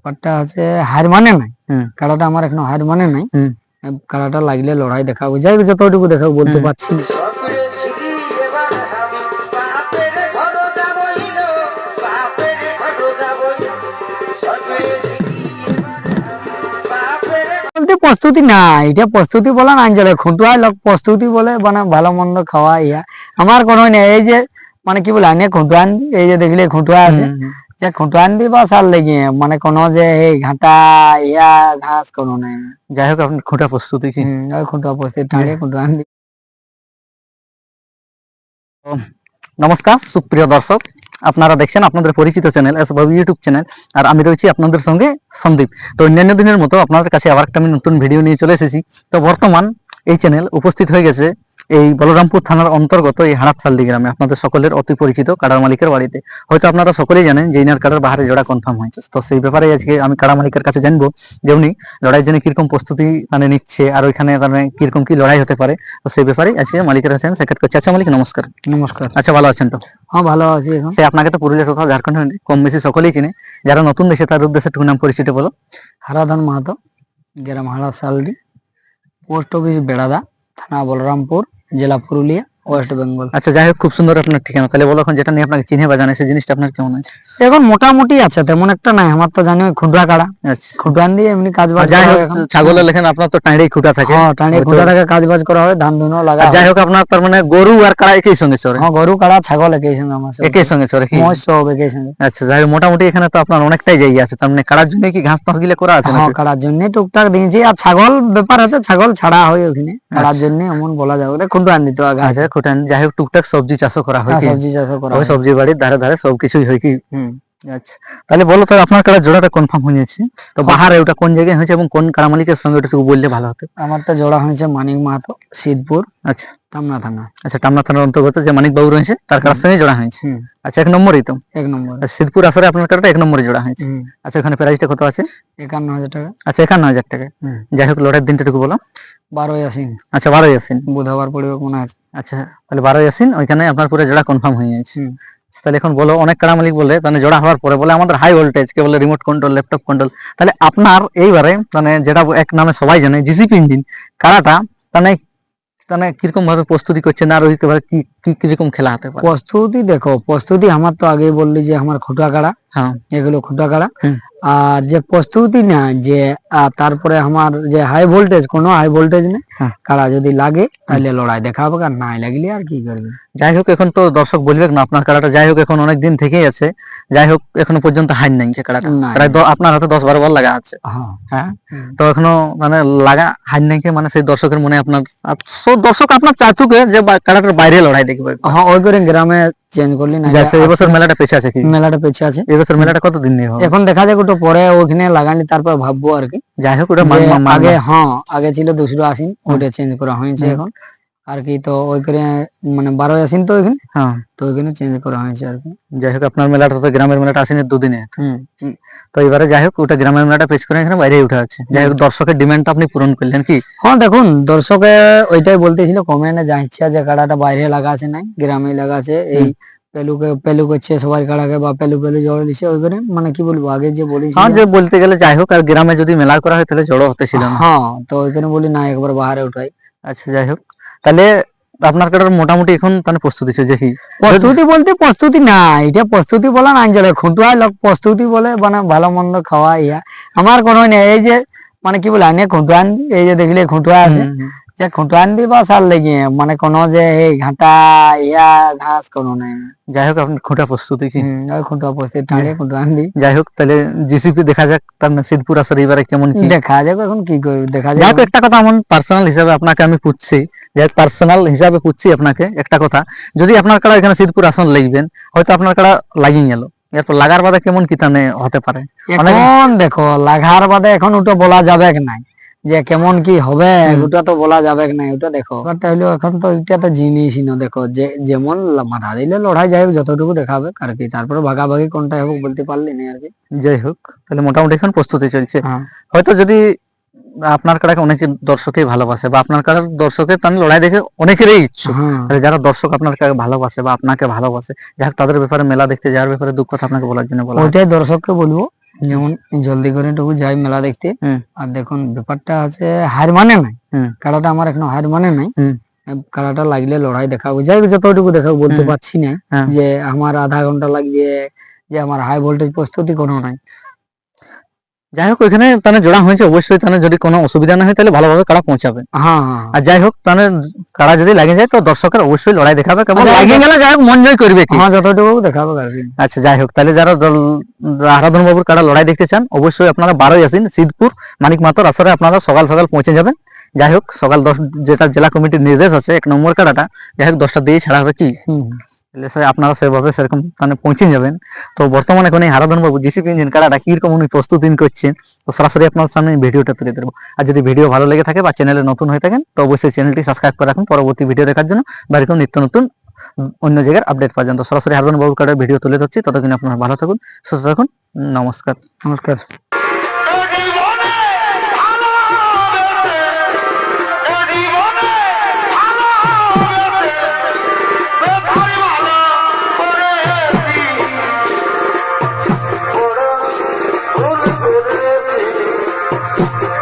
ব্যাপারটা আছে হার মানে নাই, কাড়াটা আমার এখনো হার মানে নাই। কাড়াটা লাগলে লড়াই দেখাবো, যাই হোক যতটুকু দেখাবো বলতে পারছি না। বলতে প্রস্তুতি না, এটা প্রস্তুতি বলা না চলে, খুঁটুয়ায় লোক প্রস্তুতি বলে মানে ভালো মন্দ খাওয়া ইয়া আমার কোনো নেই। এই যে মানে কি বলে আনে খুঁটুয়ান, এই যে দেখলে খুঁটুয়া আছে, যে খুঁটুয়ান দি বা সার লেগে মানে কোনো যে এই ঘাটা ইয়া ঘাস কোনো নাই। যাই হোক আপনি খুঁটা প্রস্তুতি কি ওই খুঁটুয়া প্রস্তুতি টাঙিয়ে খুঁটুয়ান দি। নমস্কার সুপ্রিয় দর্শক, আপনারা দেখছেন আপনাদের পরিচিত চ্যানেল এস বাবু ইউটিউব চ্যানেল, আর আমি রয়েছি আপনাদের সঙ্গে সন্দীপ। তো অন্যান্য দিনের মতো আপনাদের কাছে আবার একটা আমি নতুন ভিডিও নিয়ে চলে এসেছি। তো বর্তমান এই চ্যানেল উপস্থিত হয়ে গেছে এই বলরামপুর থানার অন্তর্গত এই হাড়াতশালডি গ্রামে, আপনাদের সকলের অতি পরিচিত কাড়ার মালিকের বাড়িতে। হয়তো আপনারা সকলেই জানেন যে ইনার কাড়ার বাহারে জোড়া কনফার্ম হয়েছে। তো সেই ব্যাপারে আজকে আমি কাড়া মালিকের কাছে জানবো যে উনি লড়াইয়ের জন্য কিরকম প্রস্তুতি মানে নিচ্ছে, আর ওইখানে মানে কিরকম কি লড়াই হতে পারে। তো সেই ব্যাপারে আজকে মালিকের কাছে আমি সাক্ষাৎ করছি। আচ্ছা মালিক নমস্কার। নমস্কার। আচ্ছা ভালো আছেন তো? হ্যাঁ ভালো আছি। এখন সে আপনাকে তো পুরুলিয়া তথা ঝাড়খণ্ড কম বেশি সকলেই চিনে, যারা নতুন দেশে তার উদ্দেশ্যে একটু নাম পরিচিত বলো। হারাধন মাহাতো, গ্রাম হাড়াতশালডি, পোস্ট অফিস বেড়াদা, থানা বলরামপুর, জেলা পুরুলিয়া, ওয়েস্ট বেঙ্গল। আচ্ছা যাই হোক, খুব সুন্দর আপনার ঠিকানা। তাহলে বলো এখন যেটা নিয়ে আপনাকে চিনে বা জানে সেই জিনিসটা আপনার কেমন আছে? এখন মোটামুটি আছে, তেমন একটা নাই। আমার তো জানি খুঁটুয়া কাড়া, খুঁটান দিয়ে এমনি কাজ বাজ। যাই হোক ছাগলের লেখেন আপনার তো টাঁড়েই খুঁটা থাকে। হ্যাঁ টাঁড়ে খুঁটা থাকে, কাজ বাজ করা হয়, ধান ধুনো লাগা। যাই হোক আপনার তার মানে গরু আর কাড়া একই সঙ্গে চড়ে? হ্যাঁ গরু কাড়া ছাগল একই সঙ্গে আমার, একই সঙ্গে চড়ে কি? মোষ সব একই সঙ্গে। আচ্ছা যাই হোক, মোটামুটি এখানে তো আপনার অনেকটাই জায়গা আছে, তার মানে কাড়ার জন্য কি ঘাস টাস গিলে করা আছে? হ্যাঁ কাড়ার জন্য টুকটাক দিয়েছি, আর ছাগল ব্যাপার আছে, ছাগল ছাড়া হয় ওখানে কাড়ার জন্য, এমন বলা যাবে না। খুঁটান দিতে আগে। আচ্ছা খুঁটান। যাই হোক টুকটাক সবজি চাষও করা হয় কি? সবজি চাষ করা হয়, সবজি বাড়ির ধারে ধারে সবকিছুই হয় কি? আচ্ছা তাহলে বলো তো আপনার কাড়া জোড়াটা কনফার্ম হয়ে গেছে তো বাহারে ওটা কোন জায়গায় হয়েছে এবং কোন কাড়া মালিকের সঙ্গে, ওটা একটু বললে ভালো হতো। আমারটা জোড়া হয়েছে মানিক মাহাতো, সিদ্ধপুর। আচ্ছা টামনা থানা। আচ্ছা টামনা থানার অন্তর্গত যে মানিক বাবু রয়েছে তার কাড়ার সঙ্গে জোড়া হয়েছে। আচ্ছা এক নম্বরই তো? এক নম্বর। সিদ্ধপুর আসরে আপনার কাড়াটা এক নম্বরে জোড়া হয়েছে। আচ্ছা ওখানে প্রাইসটা কত আছে? 51,000 টাকা। আচ্ছা 51,000 টাকা। যাই হোক লড়াইয়ের দিনটা একটু বলো। 12 আশ্বিন। আচ্ছা 12 আশ্বিন বুধবার পড়বে মনে আছে। আচ্ছা তাহলে 12 আশ্বিন ওইখানে আপনার পুরো জোড়া কনফার্ম হয়ে গেছে। তাহলে এখন বলো, অনেক কাড়া মালিক বলে মানে জোড়া হওয়ার পরে বলে আমাদের হাই ভোল্টেজ, কে বলে রিমোট কন্ট্রোল, ল্যাপটপ কন্ট্রোল। তাহলে আপনার এইবারে মানে যেটা এক নামে সবাই জানে জিসিপি ইঞ্জিন কাড়াটা, মানে মানে কিরকম ভাবে প্রস্তুতি করছেন, আর ওই কি কি কিরকম খেলা হতে পারে? প্রস্তুতি দেখো, প্রস্তুতি আমার তো আগেই বললি যে আমার খুঁটা কাড়া, হ্যাঁ এগুলো খুঁটা কাড়া। আর যে প্রস্তুতি না যে তারপরে আমার যে হাই ভোল্টেজ, কোনো হাই ভোল্টেজ নেই, কাড়া যদি লাগে তাহলে লড়াই দেখাবো, আর নাই লাগলে আর কি করবে। যাই হোক এখন তো দর্শক বলবে না আপনার কাড়াটা, যাই হোক এখন অনেক দিন থেকেই আছে, যাই হোক এখনো পর্যন্ত হার নাই যে কাড়াটা, প্রায় আপনার হাতে 10-12 বার লাগা আছে। হ্যাঁ তো এখনো মানে লাগা হার নাই, মানে সেই দর্শকের মনে আপনার দর্শক আপনার চাতুকে যে কাড়াটার বাইরে লড়াই দেখবে। হ্যাঁ ওই করে গ্রামে চেঞ্জ করলি না। এবছর মেলাটা পেছে আছে কি? মেলাটা পেছে আছে। এবছর মেলাটা কতদিন নিয়ে হবে এখন দেখা যাক, ওটা পরে ওখানে লাগালি তারপর ভাববো আর কি। যাই হোক ওটা আগে হ্যাঁ আগে ছিল 2 আশ্বিন, ওটা চেঞ্জ করা হয়েছে এখন আর কি। তো ওই করে মানে 12 আশ্বিন তো ওইখানে, তো ওইখানে চেঞ্জ করা হয়েছে আর কি। যাই হোক আপনার মেলাটা তো গ্রামের মেলাটা আশ্বিনের 2 দিনে। তো এবারে যাই হোক ওটা গ্রামের মেলাটা পেশ করে এখানে বাইরে উঠে আছে। যাই হোক দর্শকের ডিমান্ডটা আপনি পূরণ করলেন কি? হ্যাঁ দেখুন দর্শকে ওইটাই বলতেছিল কমেন্টে, যা ইচ্ছা যে কাড়াটা বাইরে লাগা আছে নাই, গ্রামে লাগা আছে। এই পেলু করছে সবার কাড়াকে, বা পেলু জড়ো দিচ্ছে ওই করে, মানে কি বলবো আগে যে বলেছি। হ্যাঁ যে বলতে গেলে যাই হোক, আর গ্রামে যদি মেলা করা হয় তাহলে জড়ো হতে ছিল না। হ্যাঁ তো ওইখানে বলি না একবার বাহারে উঠাই। আচ্ছা যাই হোক তাহলে আপনার কাটার মোটামুটি এখন মানে প্রস্তুতি চলছে কি? প্রস্তুতি বলতে প্রস্তুতি না, এটা প্রস্তুতি বলা না চলে, খুঁটুয়ায় লোক প্রস্তুতি বলে মানে ভালো মন্দ খাওয়া ইয়া আমার কোনো নেই। এই যে মানে কি বলে আনে খুঁটুয়ান, এই যে দেখলে খুঁটুয়া আছে, যে খুঁটুয়ান দি বা সার লেগে মানে কোনো যে এই ঘাটা ইয়া ঘাস কোনো নাই। যাই হোক আপনি খুঁটা প্রস্তুতি কি? ওই খুঁটা প্রস্তুতি টাঙে খুঁটুয়ান দি। যাই হোক তাহলে জিসিপি দেখা যাক তার সিদ্ধপুর আসলে এবারে কেমন কি দেখা যাক, এখন কি করবে দেখা যাক। যাই হোক একটা কথা আমার পার্সোনাল হিসাবে আপনাকে আমি পুচ্ছি, পার্সোনাল হিসাবে পুচ্ছি আপনাকে একটা কথা, যদি আপনার কাড়া এখানে সিদ্ধপুর আসন লাগবেন, হয়তো আপনার কাড়া লাগিয়ে গেল, এরপর লাগার বাদে কেমন কি তানে হতে পারে? এখন দেখো লাগার বাদে এখন ওটা বলা যাবে না যে কেমন কি হবে, ওটা তো বলা যাবে না। ওটা দেখো হইলো এখন তো এটা তো জিনিসই না, দেখো যে যেমন মাথা দিলে লড়াই, যাই হোক যতটুকু দেখাবে আর কি, তারপরে ভাগাভাগি কোনটা হবে বলতে পারলি না আর কি। যাই হোক তাহলে মোটামুটি এখন প্রস্তুতি চলছে। হয়তো যদি আপনার কাড়াকে অনেকে দর্শকই ভালোবাসে, বা আপনার কাড়ার দর্শকের তার লড়াই দেখে অনেকেরই ইচ্ছুক, যারা দর্শক আপনার কাছে ভালোবাসে বা আপনাকে ভালোবাসে, যাই হোক তাদের ব্যাপারে মেলা দেখতে যাওয়ার ব্যাপারে দুঃখ কথা আপনাকে বলার জন্য বলা। ওইটাই দর্শককে বলবো যেমন জলদি করে টুকু যাই মেলা দেখতে। হুম। আর দেখুন ব্যাপারটা আছে হার মানে নাই, হুম। কাড়াটা আমার এখনো হার মানে নাই। হুম। কাড়াটা লাগলে লড়াই দেখাবো, যাই হোক যতটুকু দেখাবো বলতে হুম। পারছি না হ্যাঁ। যে আমার আধা ঘন্টা লাগবে, যে আমার হাই ভোল্টেজ প্রস্তুতি কোনো নাই। যাই হোক ওইখানে তাহলে জোড়া হয়েছে, অবশ্যই তাহলে যদি কোনো অসুবিধা না হয় তাহলে ভালোভাবে কাড়া পৌঁছাবে। হ্যাঁ হ্যাঁ আর যাই হোক তাহলে কাড়া যদি লাগে যায় তো দর্শকের অবশ্যই লড়াই দেখাবে, কেবল যাই হোক- লাগিয়ে গেলে যাই হোক মন জয় করবে কি। হ্যাঁ যতটুকু দেখাবো আর কি। আচ্ছা যাই হোক তাহলে যারা আরাধন বাবুর কাড়া লড়াই দেখতে চান অবশ্যই আপনারা 12ই আশ্বিন সিদ্ধপুর মানিক মাতর আসরে আপনারা সকাল সকাল পৌঁছে যাবেন। যাই হোক সকাল 10 যেটা জেলা কমিটির নির্দেশ আছে 1 নম্বর কাড়াটা যাই হোক 10টা দিয়ে ছাড়া হবে কি, হুম। তাহলে আপনারা সেভাবে সেরকম মানে পৌঁছে যাবেন। তো বর্তমানে এখন এই হারাধন বাবু জিসিপি ইঞ্জিন কাড়াটা কিরকম উনি প্রস্তুতি করছেন তো সরাসরি আপনার সামনে ভিডিওটা তুলে দেবো। আর যদি ভিডিও ভালো লেগে থাকে বা চ্যানেলে নতুন হয়ে থাকেন তো অবশ্যই চ্যানেলটি সাবস্ক্রাইব করে রাখুন পরবর্তী ভিডিও দেখার জন্য, বা এরকম নিত্য নতুন অন্য জায়গার আপডেট পাওয়ার জন্য। তো সরাসরি হারাধন বাবুর কাড়ার ভিডিও তুলে ধরছি, ততক্ষণ আপনারা ভালো থাকুন, সুস্থ থাকুন, নমস্কার। নমস্কার। Thank you.